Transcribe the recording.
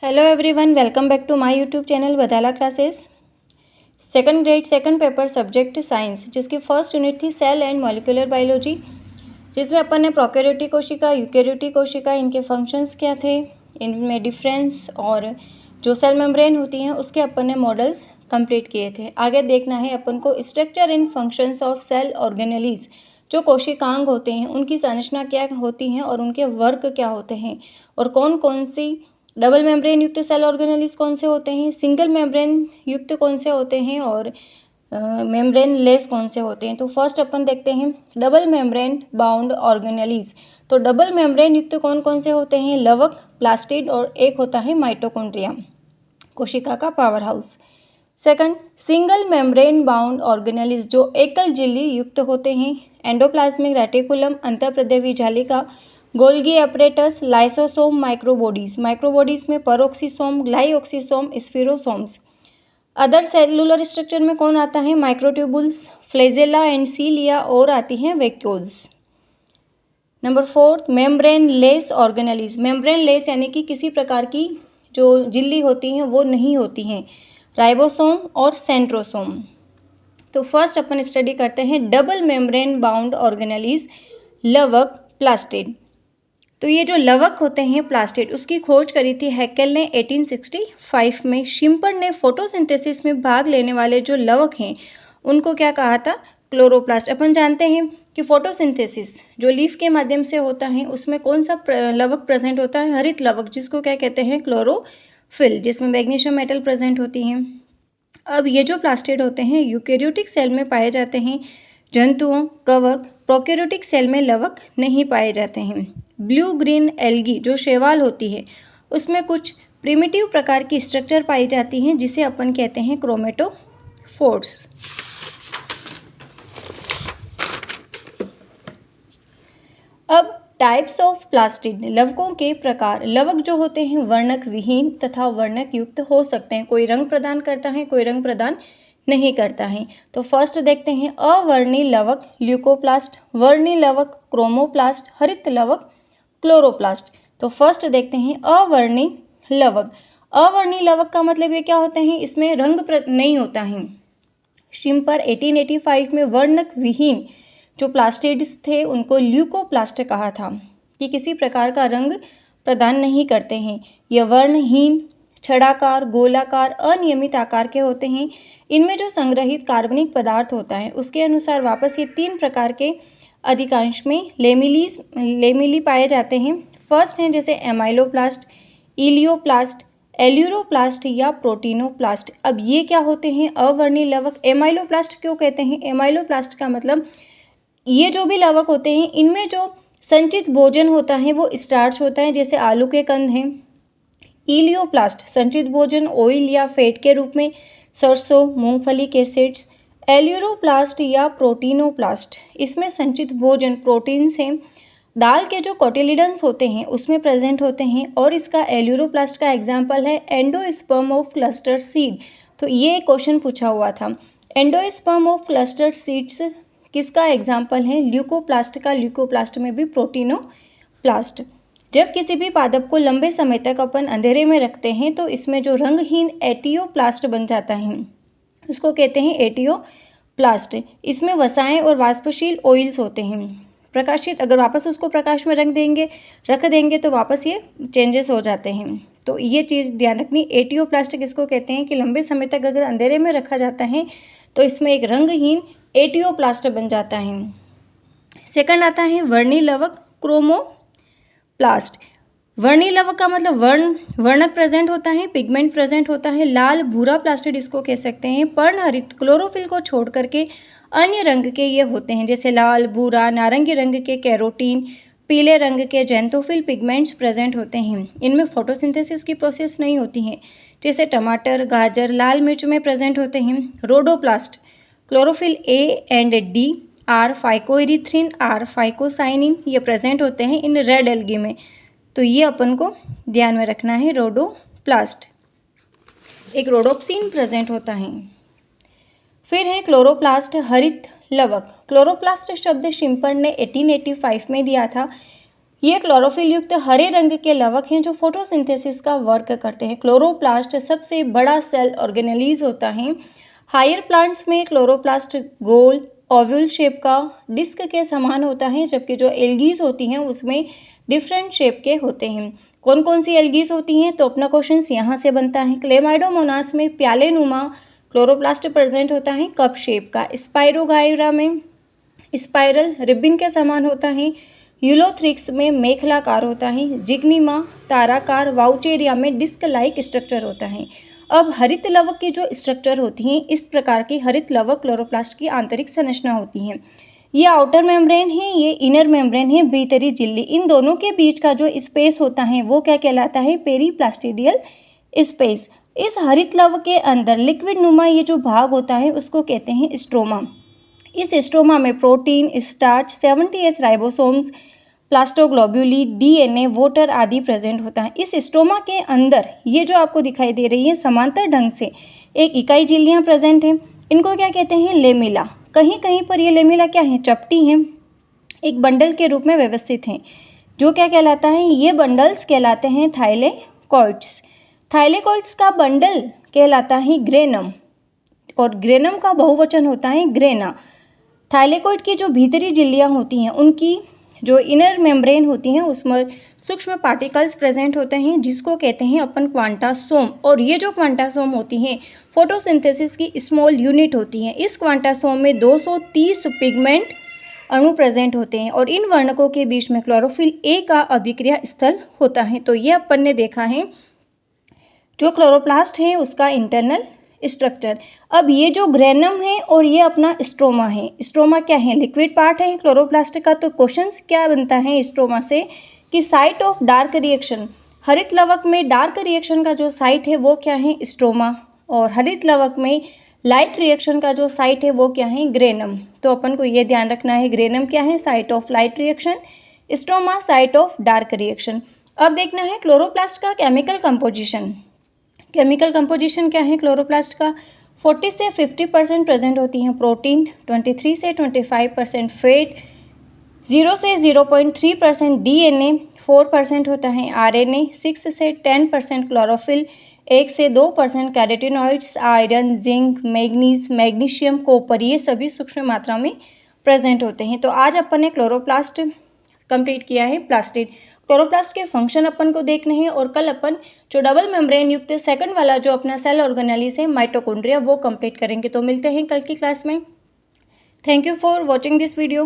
Hello everyone, welcome back to my YouTube channel Badala classes. Second grade second paper subject science, जिसकी first unit थी cell and molecular biology, जिसमें अपन ने prokaryotic कोशिका, eukaryotic कोशिका, इनके फंक्शंस क्या थे, इनमें डिफरेंस और जो सेल मेम्ब्रेन होती हैं उसके अपन ने मॉडल्स कंप्लीट किए थे। आगे देखना है अपन को structure and functions of cell organelles, जो कोशिकांग होते हैं उनकी संरचना क्या होती हैं और उनके वर्क क्या होते हैं, और कौन कौन सी डबल मेम्ब्रेन युक्त सेल ऑर्गेनेलीज कौन से होते हैं, सिंगल मेम्ब्रेन युक्त कौन से होते हैं और मेम्ब्रेन लेस कौन से होते हैं। तो फर्स्ट अपन देखते हैं डबल मेम्ब्रेन बाउंड ऑर्गेनेलीज। तो डबल मेम्ब्रेन युक्त कौन कौन से होते हैं, लवक, प्लास्टिड और एक होता है माइटोकॉन्ड्रिया, कोशिका का power house. Second, single membrane bound organelles, जो एकल झिल्ली युक्त होते हैं, एंडोप्लाज्मिक रेटिकुलम, अंतःप्रदेवी जालिका, Golgi apparatus, lysosome, microbodies. Microbodies में peroxisome, glyoxysome, spherosomes. Other cellular structure में कौन आता है, माइक्रोट्यूबुल्स, फ्लैजेला एंड सीलिया, और आती हैं vacuoles. Number fourth, membrane less organelles. Membrane less यानी कि किसी प्रकार की जो झिल्ली होती हैं वो नहीं होती हैं, राइबोसोम और सेंट्रोसोम। तो फर्स्ट अपन स्टडी करते हैं डबल मेम्ब्रेन बाउंड ऑर्गेनेलीज, लवक, प्लास्टिड। तो ये जो लवक होते हैं प्लास्टिड, उसकी खोज करी थी हैकेल ने 1865 में। शिम्पर ने फोटोसिंथेसिस में भाग लेने वाले जो लवक हैं उनको क्या कहा था, क्लोरोप्लास्ट। अपन जानते हैं कि फोटोसिंथेसिस जो लीफ के माध्यम से होता है उसमें कौन सा लवक प्रेजेंट होता है, हरित लवक, जिसको क्या कहते हैं, क्लोरोफिल, जिसमें मैग्नीशियम मेटल प्रेजेंट होती हैं। अब ये जो प्लास्टिड होते हैं यूकैरियोटिक सेल में पाए जाते हैं, जंतुओं, कवक। प्रोकैरियोटिक सेल में लवक नहीं पाए जाते हैं। ब्लू ग्रीन एल्गी जो शैवाल होती है उसमें कुछ प्रिमिटिव प्रकार की स्ट्रक्चर पाई जाती हैं जिसे अपन कहते हैं क्रोमेटोफोर्स। अब टाइप्स ऑफ प्लास्टिड, लवकों के प्रकार। लवक जो होते हैं वर्णक विहीन तथा वर्णक युक्त हो सकते हैं, कोई रंग प्रदान करता है, कोई रंग प्रदान नहीं करता है। तो फर्स्ट देखते हैं अवर्णी लवक, ल्यूकोप्लास्ट, वर्णी लवक, क्रोमोप्लास्ट, हरित लवक, क्लोरोप्लास्ट। तो फर्स्ट देखते हैं अवर्णी लवक। अवर्णी लवक का मतलब ये क्या होते हैं, इसमें रंग नहीं होता है। शिम्पर 1885 में वर्णक विहीन जो प्लास्टिड्स थे उनको ल्यूकोप्लास्ट कहा था, कि किसी प्रकार का रंग प्रदान नहीं करते हैं। यह वर्णहीन, छड़ाकार, गोलाकार, अनियमित आकार के होते हैं। इनमें जो संग्रहित कार्बनिक पदार्थ होता है उसके अनुसार वापस ये तीन प्रकार के अधिकांश में लेमिली पाए जाते हैं। फर्स्ट हैं जैसे एमाइलोप्लास्ट, इलियोप्लास्ट, एल्यूरोप्लास्ट या प्रोटीनोप्लास्ट। अब ये क्या होते हैं, अवर्णी लवक। एमाइलोप्लास्ट क्यों कहते हैं, एमाइलोप्लास्ट का मतलब ये जो भी लवक होते हैं इनमें जो संचित भोजन होता है वो स्टार्च होता है, जैसे आलू के कंद हैं। इलियोप्लास्ट संचित भोजन ऑयल या फैट के रूप में सरसों, मूंगफली के सीड्स। एल्यूरोप्लास्ट या प्रोटीनोप्लास्ट, इसमें संचित भोजन प्रोटीन्स हैं, दाल के जो कोटिलिडन्स होते हैं उसमें प्रेजेंट होते हैं। और इसका एल्यूरोप्लास्ट का एग्जाम्पल है एंडोस्पर्म ऑफ क्लस्टर्ड सीड। तो ये क्वेश्चन पूछा हुआ था, एंडोस्पर्म ऑफ क्लस्टर्ड सीड्स किसका एग्जाम्पल है, ल्यूकोप्लास्ट का। ल्यूकोप्लास्ट में भी प्रोटीनोप्लास्ट। जब किसी भी पादप को लंबे समय तक अपन अंधेरे में रखते हैं तो इसमें जो रंगहीन एटियोप्लास्ट बन जाता है उसको कहते हैं एटियोप्लास्ट। इसमें वसाएं और वाष्पशील ऑयल्स होते हैं। प्रकाशित, अगर वापस उसको प्रकाश में रख देंगे तो वापस ये चेंजेस हो जाते हैं। तो ये चीज़ ध्यान रखनी। एटियोप्लास्ट किसको कहते हैं कि लंबे समय तक अगर अंधेरे में रखा जाता है तो इसमें एक रंगहीन एटियोप्लास्ट बन जाता है। सेकंड आता है वर्णी लवक, क्रोमोप्लास्ट। वर्णी लवक का मतलब वर्णक प्रेजेंट होता है, पिगमेंट प्रेजेंट होता है। लाल भूरा प्लास्टिड इसको कह सकते हैं। पर्णहरित, क्लोरोफिल को छोड़ करके अन्य रंग के ये होते हैं, जैसे लाल, भूरा, नारंगी रंग के कैरोटीन, पीले रंग के जेंथोफिल पिगमेंट्स प्रेजेंट होते हैं। इनमें फोटोसिंथेसिस की प्रोसेस नहीं होती है, जैसे टमाटर, गाजर, लाल मिर्च में प्रेजेंट होते हैं। Rhodoplast, chlorophyll a and d, or phycoerythrin, or phycocyanin, ये प्रेजेंट होते हैं इन रेड एल्गी में। तो ये अपन को ध्यान में रखना है। रोडोप्लास्ट, एक रोडोप्सिन प्रेजेंट होता है। फिर है क्लोरोप्लास्ट, हरित लवक। क्लोरोप्लास्ट शब्द शिम्पर ने 1885 में दिया था। ये क्लोरोफिल युक्त हरे रंग के लवक हैं जो फोटोसिंथेसिस का वर्क करते हैं। क्लोरोप्लास्ट सबसे बड़ा सेल ऑर्गेनेलिज होता है। हायर प्लांट्स में क्लोरोप्लास्ट गोल ओव्यूल शेप का डिस्क के समान होता है, जबकि जो एल्गीज होती हैं उसमें डिफरेंट शेप के होते हैं। कौन कौन सी एल्गीज होती हैं, तो अपना क्वेश्चन यहाँ से बनता है। क्लेमाइडोमोनास में प्याले नुमा क्लोरोप्लास्ट प्रेजेंट होता है कप शेप का। स्पाइरोगाइरा में स्पाइरल रिबिन के समान होता है। यूलोथ्रिक्स में मेखलाकार होता है। जिग्निमा ताराकार। वाउचेरिया में डिस्क लाइक स्ट्रक्चर होता है। अब हरित लवक की जो स्ट्रक्चर होती हैं, इस प्रकार की हरित लवक क्लोरोप्लास्ट की आंतरिक संरचना होती हैं। ये आउटर मेम्ब्रेन है, ये इनर मेम्ब्रेन है, भीतरी झिल्ली। इन दोनों के बीच का जो स्पेस होता है वो क्या कहलाता है, पेरीप्लास्टिडियल स्पेस। इस हरित लवक के अंदर लिक्विड नुमा ये जो भाग होता है उसको कहते हैं स्ट्रोमा। इस स्ट्रोमा में protein, starch, 70S ribosomes, plastoglobuli, DNA, water आदि प्रेजेंट होता है। इस स्ट्रोमा के अंदर ये जो आपको दिखाई दे रही है समांतर ढंग से एक इकाई झिल्लियाँ प्रेजेंट हैं। इनको क्या कहते हैं, लेमिला। कहीं कहीं पर ये लेमिला क्या है, चपटी हैं, एक बंडल के रूप में व्यवस्थित हैं, जो क्या कहलाता है, ये बंडल्स कहलाते हैं थाइलेकॉइड्स। थाइलेकॉइड्स का बंडल कहलाता है ग्रेनम, और ग्रेनम का बहुवचन होता है ग्रेना। थाइलेकॉइड की जो भीतरी झिल्लियाँ होती हैं उनकी जो इनर मेम्ब्रेन होती हैं उसमें सूक्ष्म पार्टिकल्स प्रेजेंट होते हैं, जिसको कहते हैं अपन क्वांटासोम। और ये जो क्वांटासोम होती हैं फोटोसिंथेसिस की स्मॉल यूनिट होती हैं। इस क्वांटासोम में 230 पिगमेंट अणु प्रेजेंट होते हैं, और इन वर्णकों के बीच में क्लोरोफिल ए का अभिक्रिया स्थल होता है। तो ये अपन ने देखा है जो क्लोरोप्लास्ट है उसका इंटरनल स्ट्रक्चर। अब ये जो ग्रेनम है और ये अपना स्ट्रोमा है। स्ट्रोमा क्या है, लिक्विड पार्ट है क्लोरोप्लास्ट का। तो क्वेश्चन क्या बनता है स्ट्रोमा से कि साइट ऑफ डार्क रिएक्शन, हरित लवक में डार्क रिएक्शन का जो साइट है वो क्या है, स्ट्रोमा, और हरित लवक में लाइट रिएक्शन का जो साइट है वो क्या है, ग्रेनम। तो अपन को ये ध्यान रखना है, ग्रेनम क्या है, site of light reaction, stroma site of dark reaction. अब देखना है क्लोरोप्लास्ट का केमिकल कंपोजिशन। केमिकल कंपोजिशन क्या है क्लोरोप्लास्ट का, 40 से 50% प्रेजेंट होती हैं प्रोटीन, 23 से 25% फैट, 0 से 0.3% डीएनए, 4% होता है आरएनए, 6 से 10% क्लोरोफिल, 1 से 2% carotenoids, iron, zinc, manganese, magnesium, copper, ये सभी सूक्ष्म मात्रा में प्रेजेंट होते हैं। तो आज अपन ने क्लोरोप्लास्ट कंप्लीट किया है, प्लास्टिड। क्लोरोप्लास्ट के फंक्शन अपन को देखने हैं, और कल अपन जो डबल मेम्ब्रेन युक्त सेकंड वाला जो अपना सेल ऑर्गेनेलिस है माइटोकॉन्ड्रिया वो कंप्लीट करेंगे। तो मिलते हैं कल की क्लास में। Thank you for watching this video.